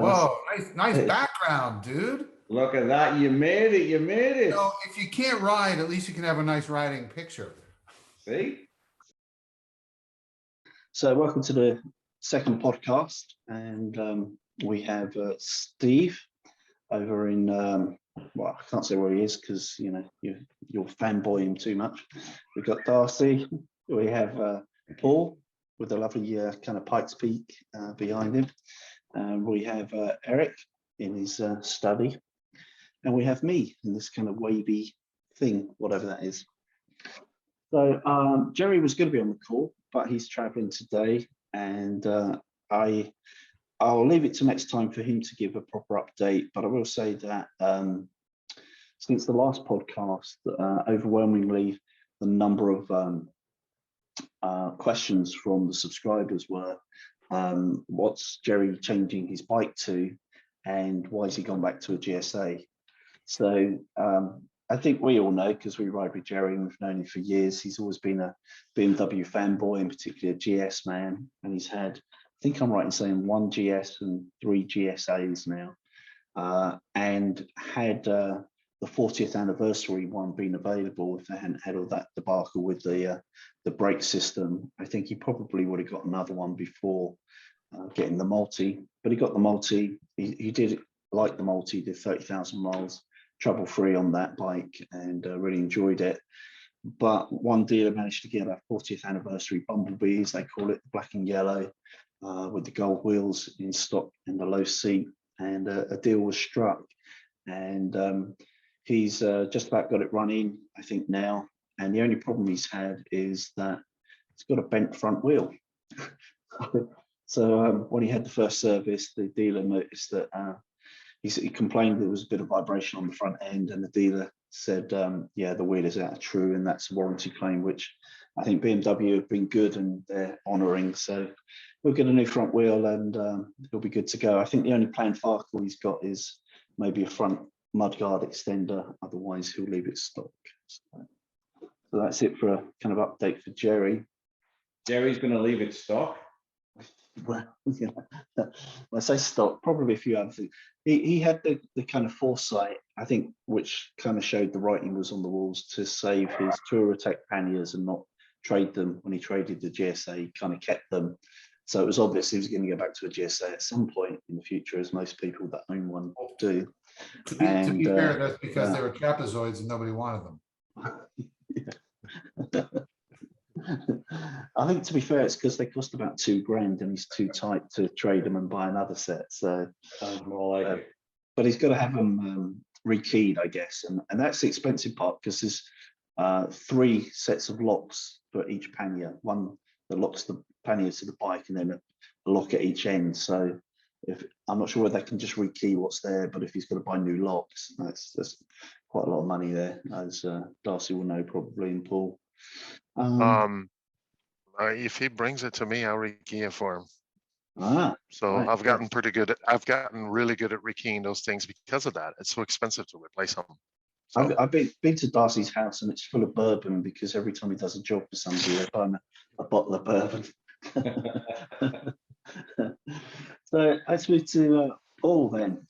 Whoa, nice background, dude. Look at that. You made it. You made it. So if you can't ride, at least you can have a nice riding picture. See? So welcome to the second podcast. And we have Steve over in, well, I can't say where he is because, you know, you're fanboying him too much. We've got Darcy. We have Paul with the lovely kind of Pikes Peak behind him. We have Eric in his study. And we have me in this kind of wavy thing, whatever that is. So Jerry was going to be on the call, but he's traveling today. And I'll leave it to next time for him to give a proper update. But I will say that since the last podcast, overwhelmingly, the number of questions from the subscribers were, what's Jerry changing his bike to, and why has he gone back to a GSA? So I think we all know, because we ride with Jerry and we've known him for years, he's always been a BMW fanboy, and particularly a GS man. And he's had, I think I'm right in saying, 1 GS and 3 GSAs now, and had the 40th anniversary one been available, if they hadn't had all that debacle with the brake system, I think he probably would have got another one before getting the multi. But he got the multi. He did like the multi. Did 30,000 miles trouble-free on that bike, and really enjoyed it. But one dealer managed to get a 40th anniversary Bumblebee, as they call it, black and yellow, with the gold wheels in stock and the low seat, and a deal was struck. And he's just about got it running, I think, now. And the only problem he's had is that it's got a bent front wheel. So when he had the first service, the dealer noticed that he complained there was a bit of vibration on the front end, and the dealer said, yeah, the wheel is out of true, and that's a warranty claim, which I think BMW have been good and they're honouring. So we'll get a new front wheel, and he'll be good to go. I think the only planned farkle he's got is maybe a front mudguard extender, otherwise he'll leave it stock. So that's it for a kind of update for Jerry. Jerry's going to leave it stock. Well, yeah. When I say stock, probably a few other things. He had the kind of foresight, I think, which kind of showed the writing was on the walls, to save his Touratech panniers and not trade them. When he traded the GSA, he kind of kept them. So it was obvious he was going to go back to a GSA at some point in the future, as most people that own one do. To be fair, that's because they were trapezoids and nobody wanted them. I think, to be fair, it's because they cost about $2,000 and he's too tight to trade them and buy another set. So, more like it. But he's got to have them rekeyed, I guess, and that's the expensive part, because there's 3 sets of locks for each pannier. One that locks the pannier to the bike, and then a lock at each end. So I'm not sure whether they can just rekey what's there, but if he's got to buy new locks, that's quite a lot of money there, as Darcy will know probably, and Paul. If he brings it to me, I'll rekey it for him. So Right. I've gotten pretty good. I've gotten really good at rekeying those things because of that. It's so expensive to replace them. So, I've been to Darcy's house, and it's full of bourbon, because every time he does a job for somebody, they buy him a bottle of bourbon. So let's move to Paul then.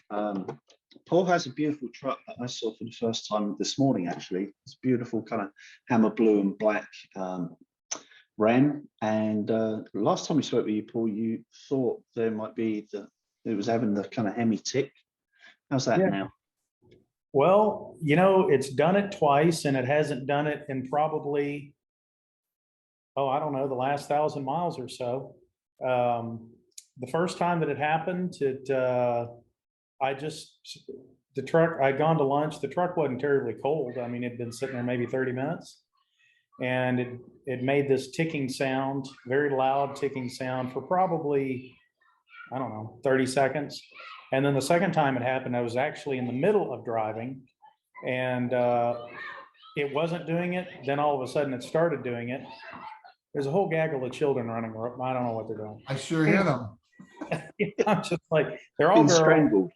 Paul has a beautiful truck that I saw for the first time this morning, actually. It's beautiful kind of hammer blue and black Ram. And last time we spoke with you, Paul, you thought there might be it was having the kind of Hemi tick. How's that now? Well, you know, it's done it twice, and it hasn't done it in probably, I don't know, the last 1,000 miles or so. The first time that it happened, I'd gone to lunch. The truck wasn't terribly cold. I mean, it'd been sitting there maybe 30 minutes, and it made this ticking sound, very loud ticking sound, for probably, I don't know, 30 seconds. And then the second time it happened, I was actually in the middle of driving, and it wasn't doing it. Then all of a sudden it started doing it. There's a whole gaggle of children running. I don't know what they're doing. I sure hear them. I'm just like, they're all strangled.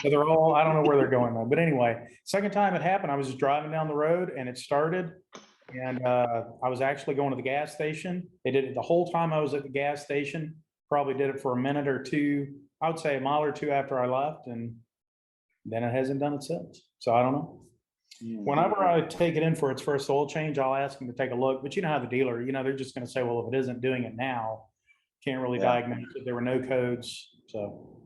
So they're all, I don't know where they're going though. But anyway, second time it happened, I was just driving down the road and it started, and I was actually going to the gas station. They did it the whole time I was at the gas station, probably did it for a minute or two, I would say a mile or two after I left, and then it hasn't done it since. So I don't know. Whenever I take it in for its first oil change, I'll ask them to take a look. But you know how the dealer, they're just going to say, well, if it isn't doing it now, can't really diagnose it. There were no codes. So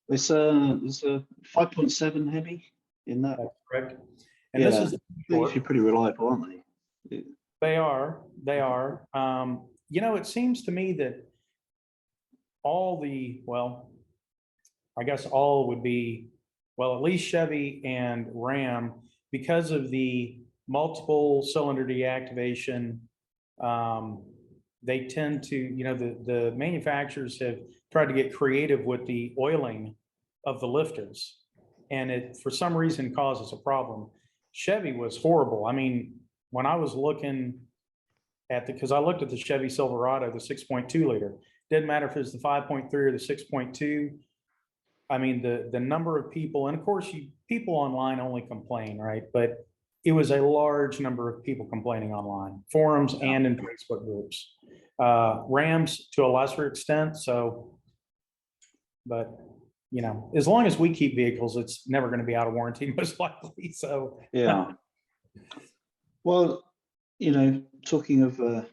It's a 5.7 heavy in that. that's correct. And this is they're usually pretty reliable, aren't they? They are. It seems to me that I guess all would be, at least Chevy and Ram, because of the multiple cylinder deactivation, they tend to, the manufacturers have tried to get creative with the oiling of the lifters, and it, for some reason, causes a problem. Chevy was horrible. I mean, when I was looking at because I looked at the Chevy Silverado, the 6.2 liter, didn't matter if it was the 5.3 or the 6.2. I mean, the number of people, and of course, people online only complain, right? But it was a large number of people complaining online, forums and in Facebook groups. Rams to a lesser extent. So, but as long as we keep vehicles, it's never going to be out of warranty, most likely. So yeah. Well, talking of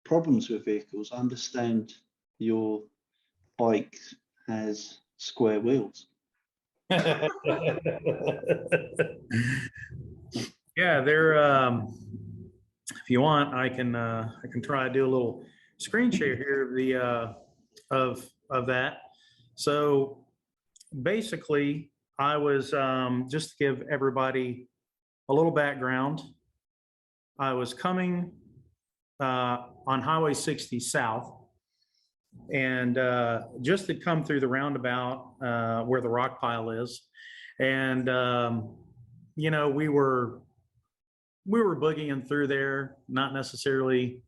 problems with vehicles, I understand your bike has square wheels. Yeah, they're if you want, I can try to do a little screen share here of that. So basically, I was just to give everybody a little background. I was coming on Highway 60 south, and just had come through the roundabout where the rock pile is, and we were boogieing through there, not necessarily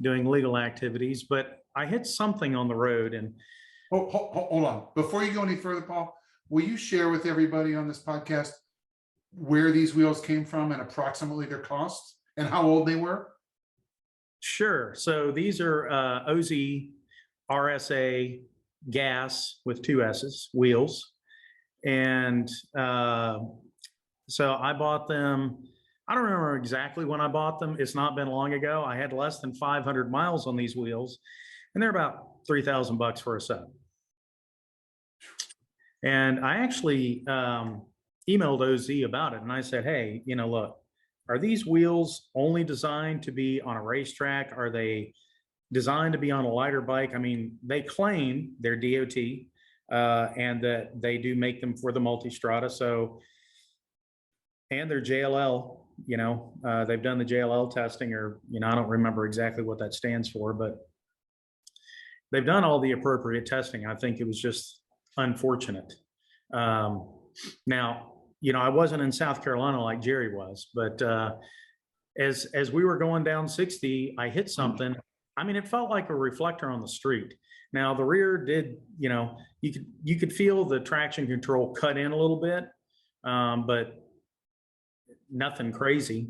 doing legal activities, but I hit something on the road. And hold on, before you go any further, Paul, will you share with everybody on this podcast where these wheels came from and approximately their costs and how old they were? Sure. So these are OZ RSA gas with 2 S's wheels. And so I bought them. I don't remember exactly when I bought them. It's not been long ago. I had less than 500 miles on these wheels, and they're about $3,000 for a set. And I actually emailed OZ about it, and I said, hey, look, are these wheels only designed to be on a racetrack? Are they designed to be on a lighter bike? I mean, they claim they're DOT and that they do make them for the multistrada. So, and they're JLL, they've done the JLL testing, or, I don't remember exactly what that stands for, but they've done all the appropriate testing. I think it was just unfortunate. Now, I wasn't in South Carolina like Jerry was, but as we were going down 60, I hit something. I mean, it felt like a reflector on the street. Now the rear did, you could feel the traction control cut in a little bit, but nothing crazy.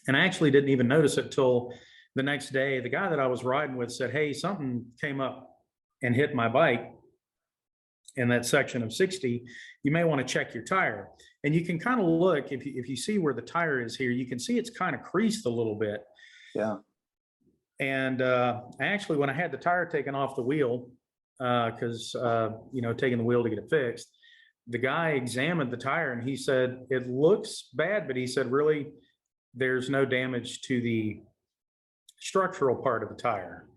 And I actually didn't even notice it till the next day. The guy that I was riding with said, hey, something came up and hit my bike in that section of 60. You may want to check your tire. And you can kind of look, if you see where the tire is here, you can see it's kind of creased a little bit. Yeah. And actually, when I had the tire taken off the wheel, because taking the wheel to get it fixed, the guy examined the tire and he said, it looks bad, but he said, really, there's no damage to the structural part of the tire.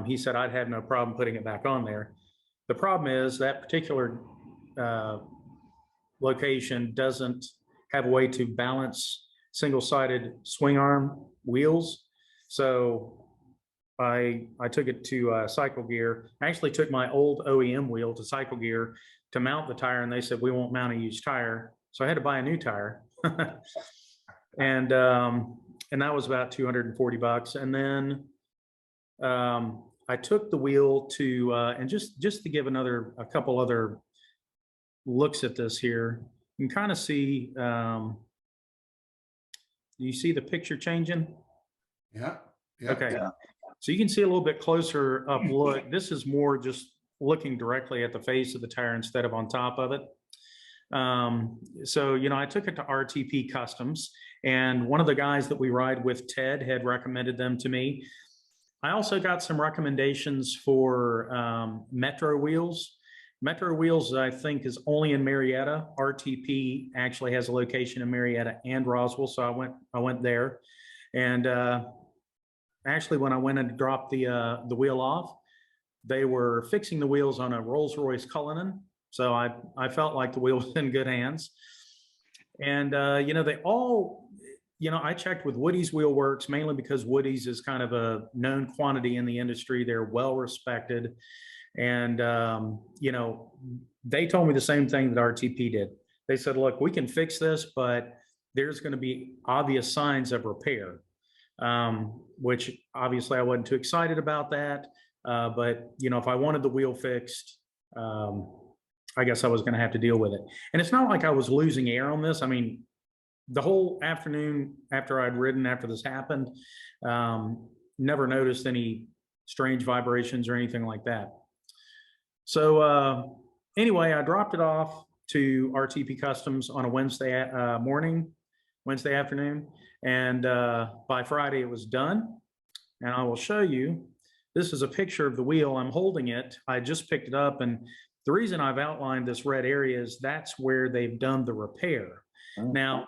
He said, I'd have no problem putting it back on there. The problem is that particular location doesn't have a way to balance single-sided swing arm wheels. So I took it to Cycle Gear. I actually took my old OEM wheel to Cycle Gear to mount the tire, and they said, we won't mount a used tire. So I had to buy a new tire. And that was about $240. And then I took the wheel to, and just to give a couple other looks at this here, you can kind of see, do you see the picture changing? Yeah. Okay. Yeah. So you can see a little bit closer up look. This is more just looking directly at the face of the tire instead of on top of it. So, you know, I took it to RTP Customs, and one of the guys that we ride with, Ted, had recommended them to me. I also got some recommendations for Metro wheels. Metro wheels, I think, is only in Marietta. RTP actually has a location in Marietta and Roswell, so I went there. And actually, when I went and dropped the wheel off, they were fixing the wheels on a Rolls-Royce Cullinan. So I felt like the wheel was in good hands. And, you know, they all, you know, I checked with Woody's Wheel Works, mainly because Woody's is kind of a known quantity in the industry. They're well respected. And, you know, they told me the same thing that RTP did. They said, look, we can fix this, but there's going to be obvious signs of repair, which obviously I wasn't too excited about that. But, you know, if I wanted the wheel fixed, I guess I was going to have to deal with it. And it's not like I was losing air on this. I mean, the whole afternoon after I'd ridden, after this happened, never noticed any strange vibrations or anything like that. So anyway, I dropped it off to RTP Customs on a Wednesday afternoon. And by Friday it was done. And I will show you, this is a picture of the wheel. I'm holding it. I just picked it up, and the reason I've outlined this red area is that's where they've done the repair. Now,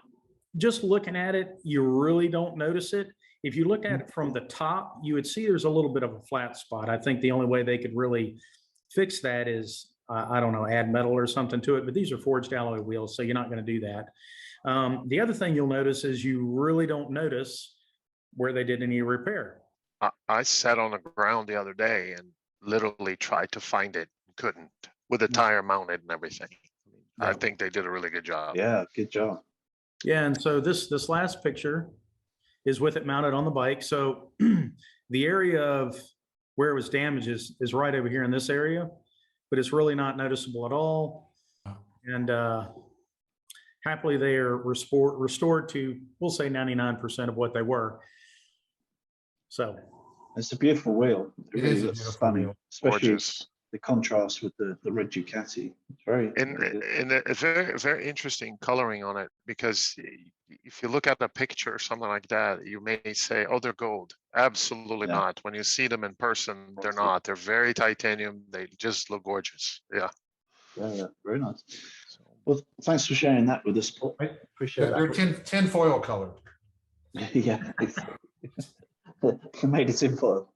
just looking at it, you really don't notice it. If you look at it from the top, you would see there's a little bit of a flat spot. I think the only way they could really fix that is, I don't know, add metal or something to it, but these are forged alloy wheels, so you're not going to do that. The other thing you'll notice is you really don't notice where they did any repair. I sat on the ground the other day and literally tried to find it, couldn't, with the tire mounted and everything. I think they did a really good job. Yeah, good job. Yeah, and so this last picture is with it mounted on the bike. So the area of where it was damaged is right over here in this area, but it's really not noticeable at all. And happily they are restored to, we'll say 99% of what they were. So it's a beautiful wheel. It is a looks beautiful stunning, wheel. especially Gorgeous. the contrast with the red Ducati. It's very, And a very, very interesting coloring on it, because if you look at a picture or something like that, you may say, oh, they're gold. Absolutely Yeah. not. When you see them in person, they're not. They're very titanium. They just look gorgeous. Yeah. yeah, very nice. Well, thanks for sharing that with us, Paul. Right. Appreciate They're that. tin foil colored. Yeah, made it in foil.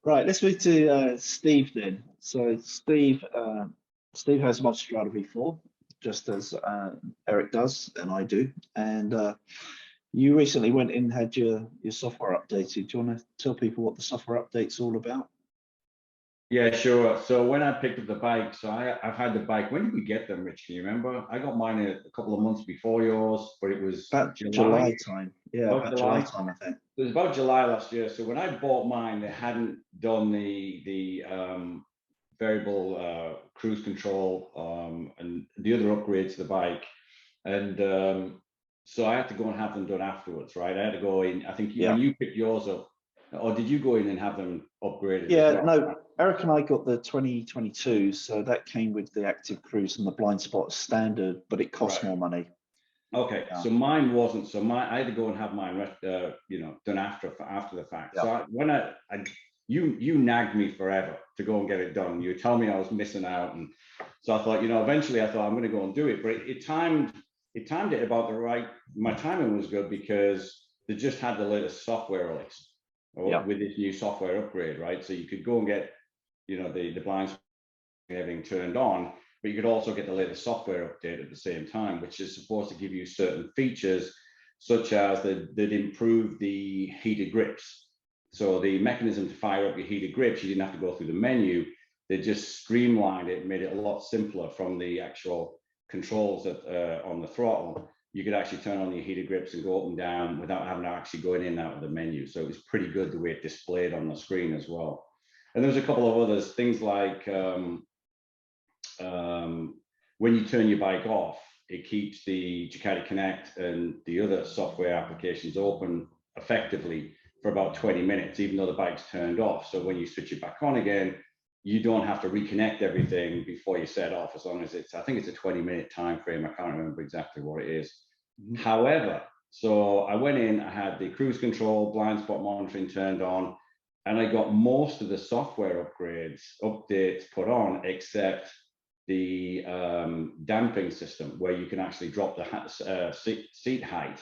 Right, let's move to Steve then. So Steve has a Multistrada V4, just as Eric does and I do. And you recently went in and had your software updated. Do you want to tell people what the software update's all about? Yeah, sure. So when I picked up the bike, so I've had the bike. When did we get them, Rich? Can you remember? I got mine a couple of months before yours, but it was About July time. Yeah, about July time, I think. It was about July last year. So when I bought mine, they hadn't done the variable cruise control and the other upgrades to the bike, and so I had to go and have them done afterwards, right? I had to go in. I think when you picked yours up, or did you go in and have them upgraded? Yeah, no. Eric and I got the 2022, so that came with the active cruise and the blind spot standard, but it costs more money. Okay, so mine wasn't. So I had to go and have mine, done after the fact. So you nagged me forever to go and get it done. You told me I was missing out, and so I thought, eventually I thought I'm going to go and do it. But it timed it about the right. My timing was good because they just had the latest software release with this new software upgrade, right? So you could go and get, the blinds and everything turned on, but you could also get the latest software update at the same time, which is supposed to give you certain features, such as they'd improve the heated grips. So the mechanism to fire up your heated grips, you didn't have to go through the menu. They just streamlined it, made it a lot simpler from the actual controls on the throttle. You could actually turn on your heated grips and go up and down without having to actually going in and out of the menu. So it was pretty good the way it displayed on the screen as well. And there's a couple of others, things like when you turn your bike off, it keeps the Ducati Connect and the other software applications open effectively for about 20 minutes, even though the bike's turned off. So when you switch it back on again, you don't have to reconnect everything before you set off, as long as it's, I think it's a 20-minute time frame. I can't remember exactly what it is. However, so I went in, I had the cruise control, blind spot monitoring turned on, and I got most of the software updates put on, except the damping system, where you can actually drop the seat height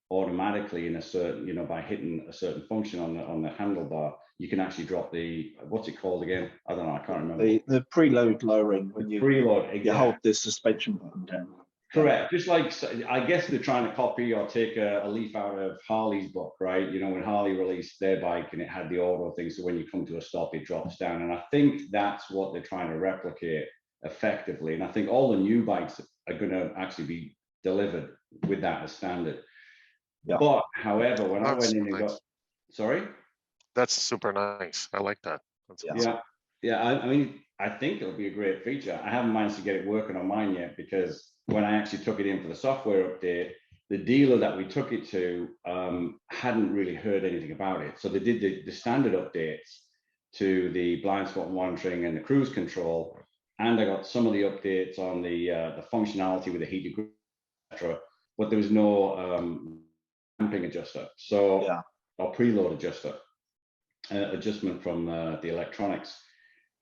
automatically in a certain, you know, by hitting a certain function on the handlebar. You can actually drop the, what's it called again? I don't know, I can't remember. The preload lowering, when you preload, you hold the suspension button down. Correct. Just like, I guess they're trying to copy or take a leaf out of Harley's book, right? You know, when Harley released their bike and it had the auto thing, so when you come to a stop, it drops down. And I think that's what they're trying to replicate effectively. And I think all the new bikes are going to actually be delivered with that as standard. Yeah. But however, when I went in and got, sorry? That's super nice. I like that. That's awesome. Yeah. I mean, I think it'll be a great feature. I haven't managed to get it working on mine yet, because when I actually took it in for the software update, the dealer that we took it to hadn't really heard anything about it. So they did the standard updates to the blind spot monitoring and the cruise control, and I got some of the updates on the functionality with the heated grip, etc. But there was no damping adjuster, so or preload adjuster. Adjustment from the electronics.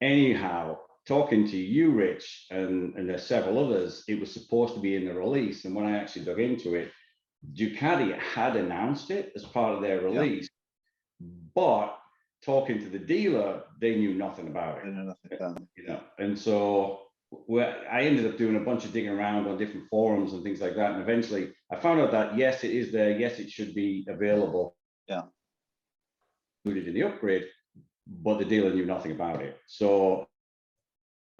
Anyhow, talking to you, Rich, and there's several others, it was supposed to be in the release. And when I actually dug into it, Ducati had announced it as part of their release, but talking to the dealer, they knew nothing about it. They know nothing about it. You know, and so I ended up doing a bunch of digging around on different forums and things like that. And eventually I found out that yes, it is there. Yes, it should be available. Yeah. Included in the upgrade, but the dealer knew nothing about it. So,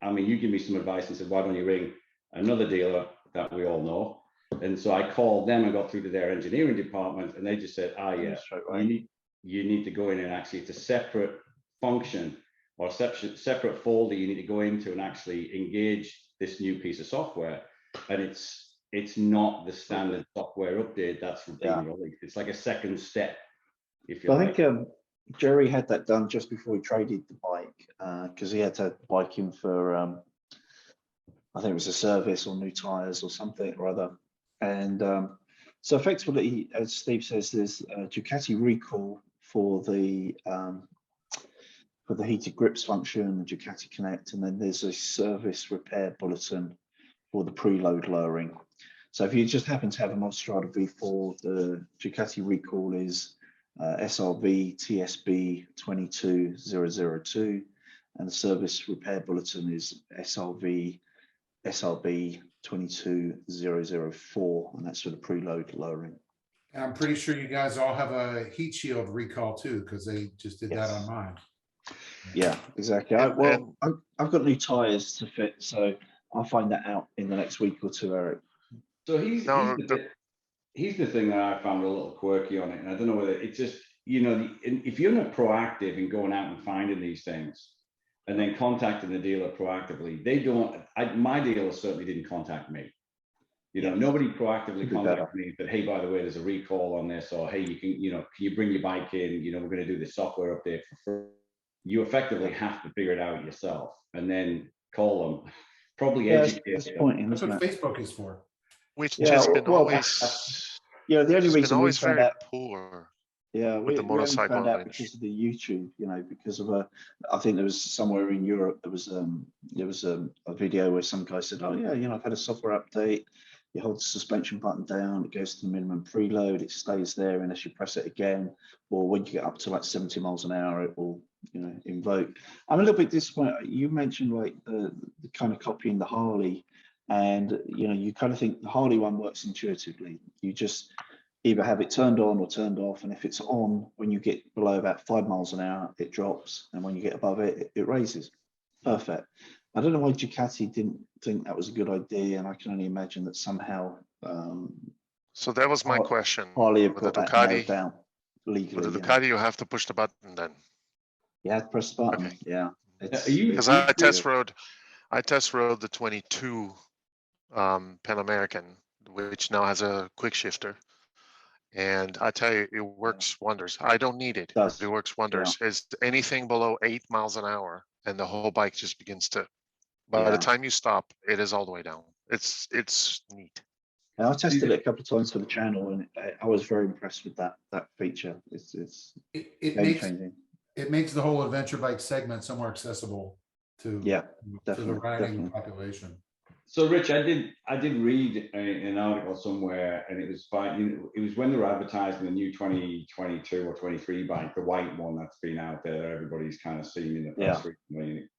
I mean, you give me some advice and said, why don't you ring another dealer that we all know? And so I called them and got through to their engineering department, and they just said, you need to go in and actually, it's a separate function or separate folder you need to go into and actually engage this new piece of software. And it's not the standard software update that's being released. It's like a second step, if you like. I think Jerry had that done just before he traded the bike, because he had to bike in for I think it was a service or new tires or something or other. And so effectively, as Steve says, there's a Ducati recall for the heated grips function, the Ducati Connect, and then there's a service repair bulletin for the preload lowering. So if you just happen to have a Multistrada V4, the Ducati recall is SRV TSB 22002, and the service repair bulletin is SRB 22004, and that's for the preload lowering. And I'm pretty sure you guys all have a heat shield recall too, because they just did that on mine. Yeah, exactly. I've got new tires to fit, so I'll find that out in the next week or two, Eric. So he's the thing that I found a little quirky on it, and I don't know whether it's just, you know, if you're not proactive in going out and finding these things and then contacting the dealer proactively, they don't. My dealer certainly didn't contact me. You know, nobody proactively contacted me and said, hey, by the way, there's a recall on this, or hey, can you bring your bike in? You know, we're going to do this software update for free. You effectively have to figure it out yourself and then call them. Probably educate them. That's what Facebook is for. Which has been always, the only reason we found out poor. Yeah, with the motorcycle found out because of the YouTube, you know, because of I think there was somewhere in Europe there was a video where some guy said, oh yeah, you know, I've had a software update. You hold the suspension button down, it goes to the minimum preload, it stays there unless you press it again, or when you get up to like 70 miles an hour, it will, you know, invoke. I'm a little bit disappointed. You mentioned like the kind of copying the Harley, and you know, you kind of think the Harley one works intuitively. You just either have it turned on or turned off, and if it's on, when you get below about 5 miles an hour, it drops, and when you get above it, it raises. Perfect. I don't know why Ducati didn't think that was a good idea, and I can only imagine that somehow. So that was my question. Harley have with got the that Ducati nailed down legally. With the Ducati, you have to push the button then. You have to press the button. Okay. Yeah. Because I test rode the 22 Pan American, which now has a quick shifter. And I tell you, it works wonders. I don't need it. It works wonders. Is anything below 8 miles an hour, and the whole bike just begins to, by Yeah. the time you stop, it is all the way down. It's neat. And I tested it a couple of times for the channel, and I was very impressed with that It feature. It's it game makes changing. it makes the whole adventure bike segment so more accessible to Yeah, to the definitely, riding definitely. population. So, Rich, I did read an article somewhere, and it was it was when they were advertising the new 2022 or 23 bike, the white one that's been out there, that everybody's kind of seen in the press recently,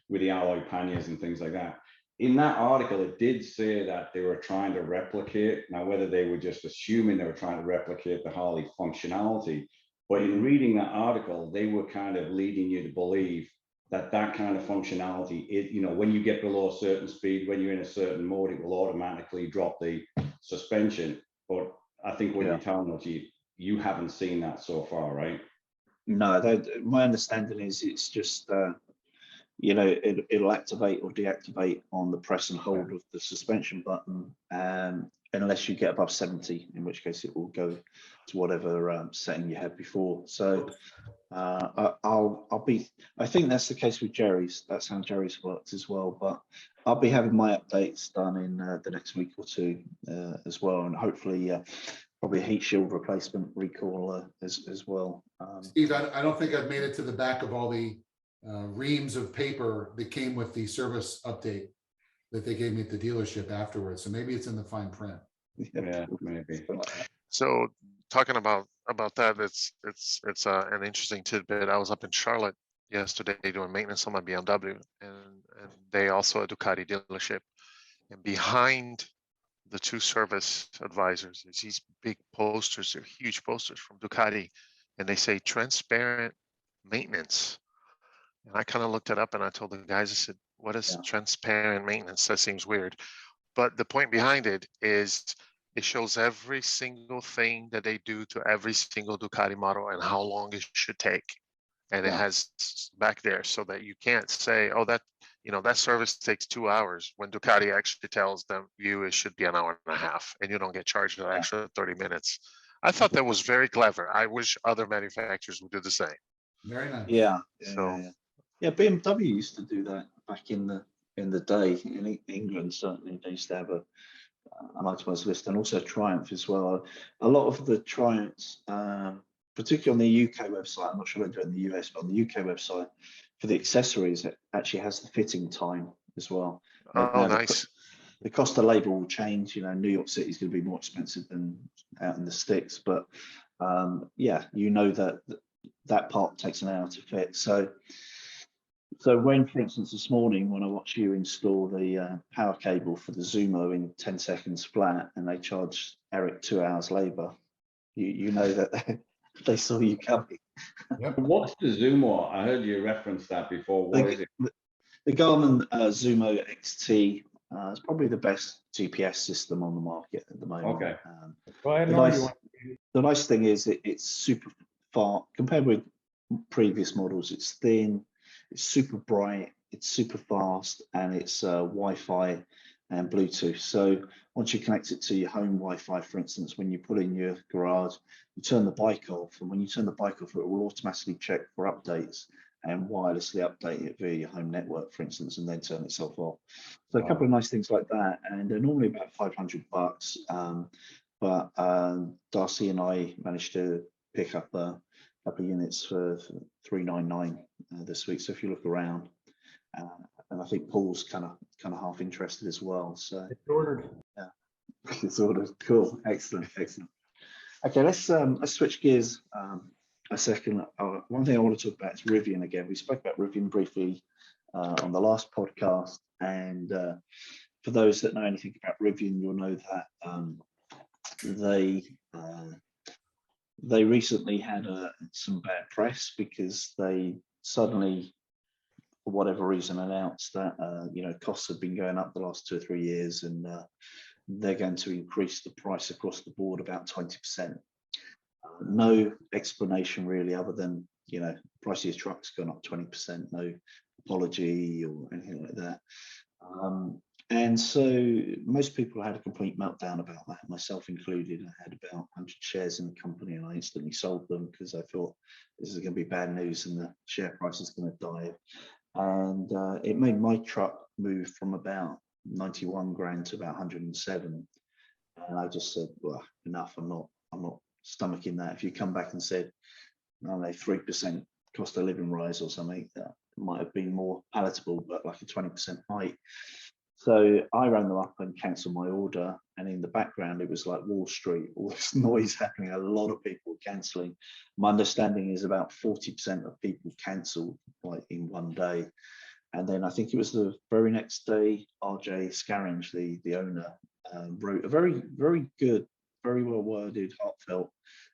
with the alloy panniers and things like that. In that article, it did say that they were trying to replicate, now whether they were just assuming they were trying to replicate the Harley functionality, but in reading that article, they were kind of leading you to believe that kind of functionality is, when you get below a certain speed, when you're in a certain mode, it will automatically drop the suspension. But I think what you're telling us, you haven't seen that so far, right? No, my understanding is it's just it'll activate or deactivate on the press and hold of the suspension button, unless you get above 70, in which case it will go to whatever setting you had before. So I think that's the case with Jerry's. That's how Jerry's works as well. But I'll be having my updates done in the next week or two as well, and hopefully probably a heat shield replacement recall as well. Steve, I don't think I've made it to the back of all the reams of paper that came with the service update that they gave me at the dealership afterwards. So maybe it's in the fine print. Yeah, maybe. So talking about that, it's an interesting tidbit. I was up in Charlotte yesterday doing maintenance on my BMW, and they also a Ducati dealership, and behind the two service advisors is these big posters. They're huge posters from Ducati, and they say transparent maintenance. And I kind of looked it up, and I told the guys, I said, what is transparent maintenance? That seems weird. But the point behind it is it shows every single thing that they do to every single Ducati model and how long it should take. And it has back there so that you can't say, oh, that service takes 2 hours, when Ducati actually tells them it should be an hour and a half, and you don't get charged an extra 30 minutes. I thought that was very clever. I wish other manufacturers would do the same. Very nice. Yeah. BMW used to do that back in the day in England. Certainly, they used to have an itemized list, and also Triumph as well. A lot of the Triumphs, particularly on the UK website, I'm not sure about in the US, but on the UK website, for the accessories, it actually has the fitting time as well. Oh, nice. The cost of labor will change. New York City is going to be more expensive than out in the sticks, but that part takes an hour to fit. So when, for instance, this morning, when I watched you install the power cable for the Zumo in 10 seconds flat, and they charged Eric 2 hours labor, you know that they saw you coming. Yep. What's the Zumo? I heard you reference that before. What is it? The Garmin Zumo XT is probably the best GPS system on the market at the moment. Okay. Go ahead and The nice thing is it's super far compared with previous models. It's thin, it's super bright, it's super fast, and it's Wi-Fi and Bluetooth. So once you connect it to your home Wi-Fi, for instance, when you put in your garage, you turn the bike off, and when you turn the bike off, it will automatically check for updates and wirelessly update it via your home network, for instance, and then turn itself off. So a couple of nice things like that, and they're normally about $500. But Darcy and I managed to pick up a couple of units for $399 this week. So if you look around, and I think Paul's kind of half interested as well. So it's ordered. Yeah, it's ordered. Cool, excellent. Okay, let's switch gears a second. One thing I want to talk about is Rivian again. We spoke about Rivian briefly on the last podcast, and for those that know anything about Rivian, you'll know that they recently had some bad press because they suddenly, for whatever reason, announced that costs have been going up the last 2 or 3 years, and they're going to increase the price across the board about 20%. No explanation really, other than price of your truck's gone up 20%. No apology or anything like that. And so most people had a complete meltdown about that, myself included. I had about 100 shares in the company, and I instantly sold them because I thought this is going to be bad news and the share price is going to dive. and it made my truck move from about 91 grand to about 107. And I just said, well, enough. I'm not stomaching that. If you come back and said, I don't know, 3% cost of living rise or something, that might have been more palatable, but like a 20% hike. So I rang them up and cancelled my order. And in the background, it was like Wall Street, all this noise happening. A lot of people cancelling. My understanding is about 40% of people cancelled like in one day. And then I think it was the very next day, RJ Scaringe, the owner, wrote a very, very good, very well worded, heartfelt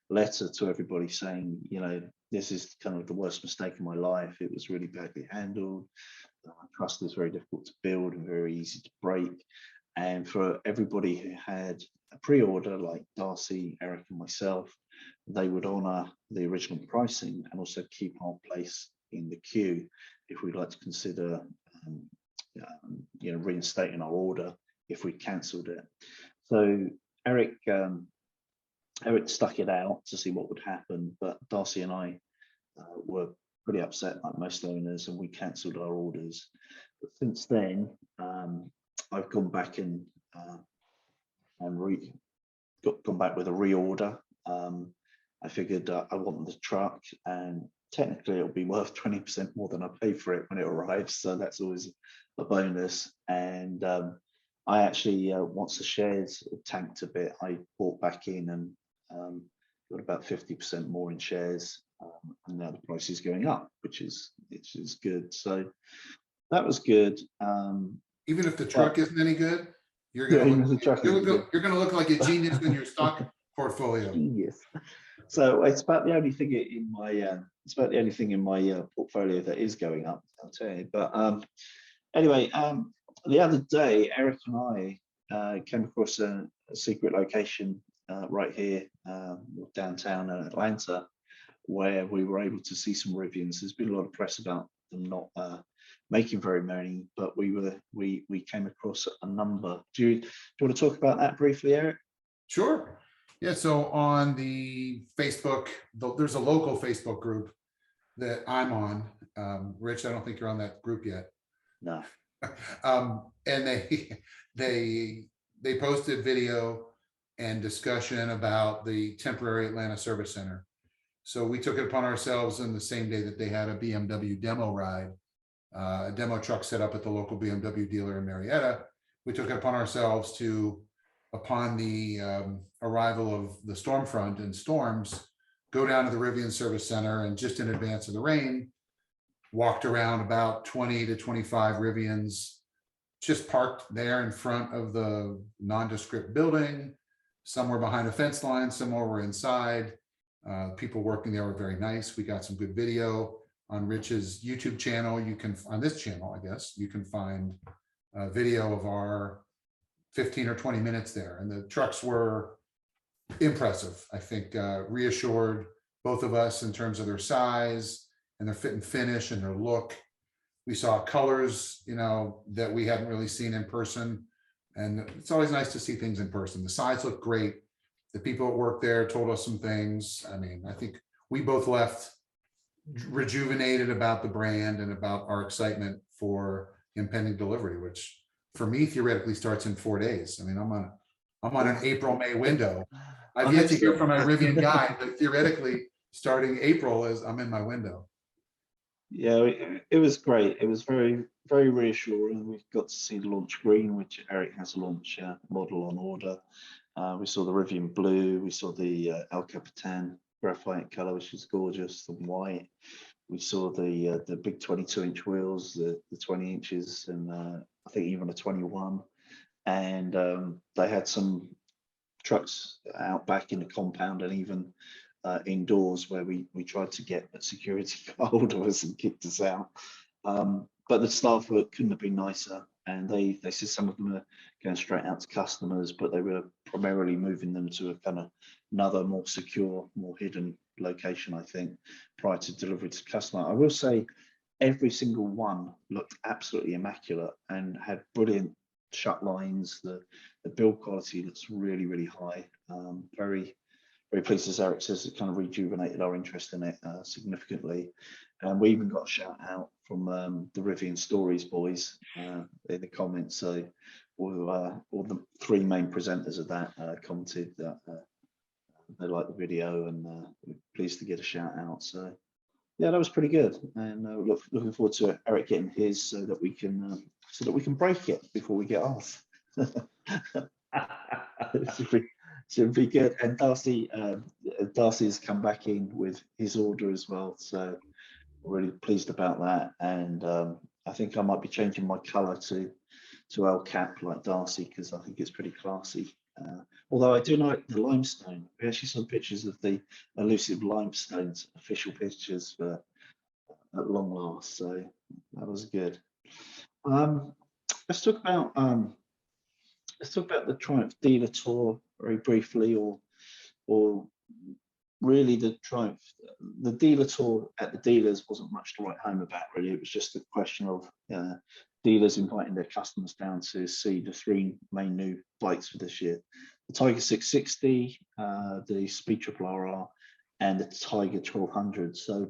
letter to everybody saying, you know, this is kind of the worst mistake of my life. It was really badly handled. Trust is very difficult to build and very easy to break. And for everybody who had a pre-order, like Darcy, Eric, and myself, they would honour the original pricing and also keep our place in the queue if we'd like to consider, you know, reinstating our order if we cancelled it. So Eric stuck it out to see what would happen, but Darcy and I were pretty upset, like most owners, and we cancelled our orders. But since then, I've gone back and gone back with a reorder. I figured I want the truck, and technically it'll be worth 20% more than I paid for it when it arrives, so that's always a bonus. And I actually, once the shares tanked a bit, I bought back in and got about 50% more in shares, and now the price is going up, which is good. So that was good. Even if the truck isn't any good, you're gonna look like a genius in your stock portfolio. Yes. So it's about the only thing in my portfolio that is going up, I'll tell you. But anyway, the other day, Eric and I came across a secret location right here, downtown in Atlanta, where we were able to see some Rivians. There's been a lot of press about them not making very many, but we came across a number. Do you want to talk about that briefly, Eric? Sure. Yeah, so on the Facebook, there's a local Facebook group that I'm on. Rich, I don't think you're on that group yet. No. And they posted video and discussion about the temporary Atlanta service center. So we took it upon ourselves in the same day that they had a BMW demo ride, a demo truck set up at the local BMW dealer in Marietta. We took it upon ourselves to, upon the arrival of the storm front and storms, go down to the Rivian service center, and just in advance of the rain, walked around about 20 to 25 Rivians just parked there in front of the nondescript building. Some were behind a fence line, some more were inside. People working there were very nice. We got some good video on Rich's YouTube channel. You can, on this channel, I guess, you can find a video of our 15 or 20 minutes there. And the trucks were impressive. I think reassured both of us in terms of their size and their fit and finish and their look. We saw colors, you know, that we hadn't really seen in person. And it's always nice to see things in person. The sides look great. The people at work there told us some things. I mean, I think we both left rejuvenated about the brand and about our excitement for impending delivery, which for me theoretically starts in 4 days. I mean, I'm on an April-May window. I've yet to hear from my Rivian guy, but theoretically starting April is I'm in my window. Yeah, it was great. It was very, very reassuring. We got to see the launch green, which Eric has a launch model on order. We saw the Rivian blue. We saw the El Capitan graphite color, which is gorgeous, the white. We saw the big 22-inch wheels, the 20 inches, and I think even a 21. And they had some trucks out back in the compound and even indoors where we tried to get a security hold of us and kicked us out. But the staff couldn't have been nicer. And they said some of them are going straight out to customers, but they were primarily moving them to a kind of another more secure, more hidden location, I think, prior to delivery to customer. I will say every single one looked absolutely immaculate and had brilliant shut lines. The build quality looks really, really high. Very, very pleased, as Eric says, it kind of rejuvenated our interest in it significantly. And we even got a shout out from the Rivian Stories boys in the comments. So all the three main presenters of that commented that they liked the video, and we're pleased to get a shout out. So yeah, that was pretty good, and looking forward to Eric getting his so that we can break it before we get off. Should be good. And Darcy's come back in with his order as well, so really pleased about that. And I think I might be changing my colour to El Cap like Darcy, because I think it's pretty classy. Although I do like the limestone. We actually saw pictures of the elusive limestones, official pictures for at long last. So that was good. Let's talk about the Triumph dealer tour very briefly, or really the Triumph, the dealer tour at the dealers wasn't much to write home about really. It was just a question of dealers inviting their customers down to see the three main new bikes for this year: the Tiger 660, the Speed Triple RR, and the Tiger 1200. So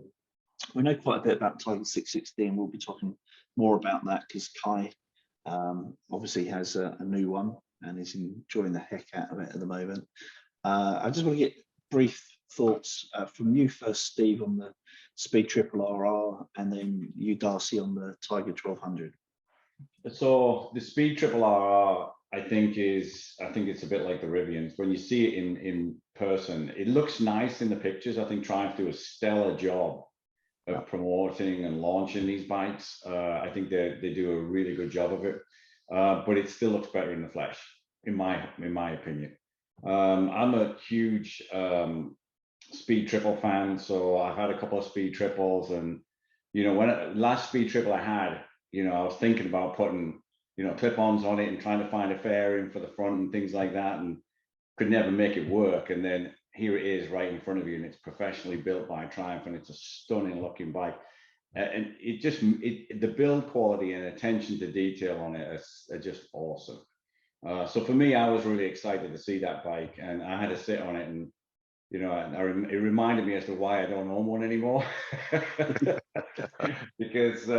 we know quite a bit about Tiger 660, and we'll be talking more about that because Kai obviously has a new one and is enjoying the heck out of it at the moment. I just want to get brief thoughts from you first, Steve, on the Speed Triple RR, and then you, Darcy, on the Tiger 1200. So the Speed Triple RR, I think it's a bit like the Rivians. When you see it in person, it looks nice in the pictures. I think Triumph do a stellar job of promoting and launching these bikes. I think they do a really good job of it, but it still looks better in the flesh, in my opinion. I'm a huge Speed Triple fan, so I've had a couple of Speed Triples, and when last Speed Triple I had, I was thinking about putting clip-ons on it and trying to find a fairing for the front and things like that, and could never make it work. And then here it is right in front of you, and it's professionally built by Triumph, and it's a stunning looking bike. And the build quality and attention to detail on it are just awesome. So for me, I was really excited to see that bike, and I had to sit on it, and it reminded me as to why I don't own one anymore. Because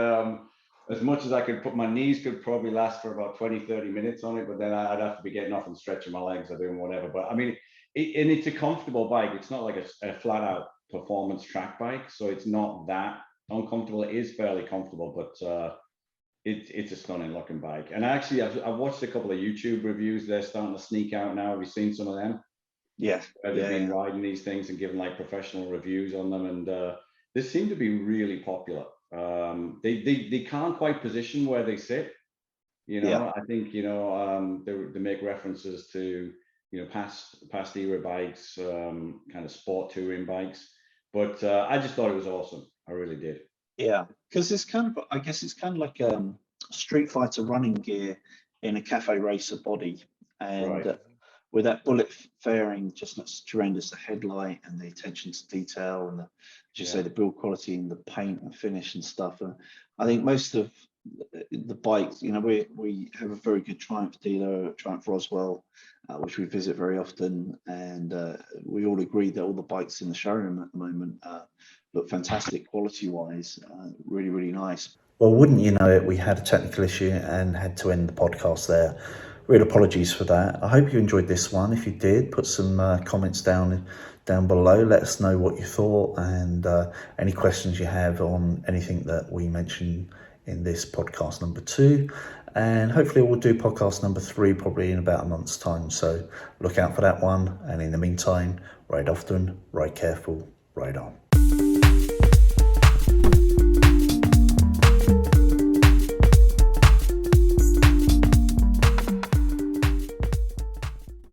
as much as I could my knees could probably last for about 20-30 minutes on it, but then I'd have to be getting off and stretching my legs or doing whatever. But I mean, and it's a comfortable bike. It's not like a flat out performance track bike, so it's not that uncomfortable. It is fairly comfortable, but it's a stunning looking bike. And actually, I've watched a couple of YouTube reviews. They're starting to sneak out now. Have you seen some of them? Yeah. They've been riding these things and giving like professional reviews on them, and they seem to be really popular. They can't quite position where they sit. I think they make references to past era bikes, kind of sport touring bikes. But I just thought it was awesome. I really did. Yeah, because it's I guess it's kind of like Street Fighter running gear in a cafe racer body, and Right. With that bullet fairing just looks tremendous. The headlight and the attention to detail, and as you say, the build quality and the paint and finish and stuff. And I think most of the bikes, we have a very good Triumph dealer, Triumph Roswell, which we visit very often, and we all agree that all the bikes in the showroom at the moment look fantastic quality wise, really, really nice. Well, wouldn't you know it, we had a technical issue and had to end the podcast there. Real apologies for that. I hope you enjoyed this one. If you did, put some comments down below. Let us know what you thought, and any questions you have on anything that we mentioned in this podcast number 2. And hopefully we'll do podcast number 3 probably in about a month's time. So look out for that one. And in the meantime, ride often, ride careful, ride on.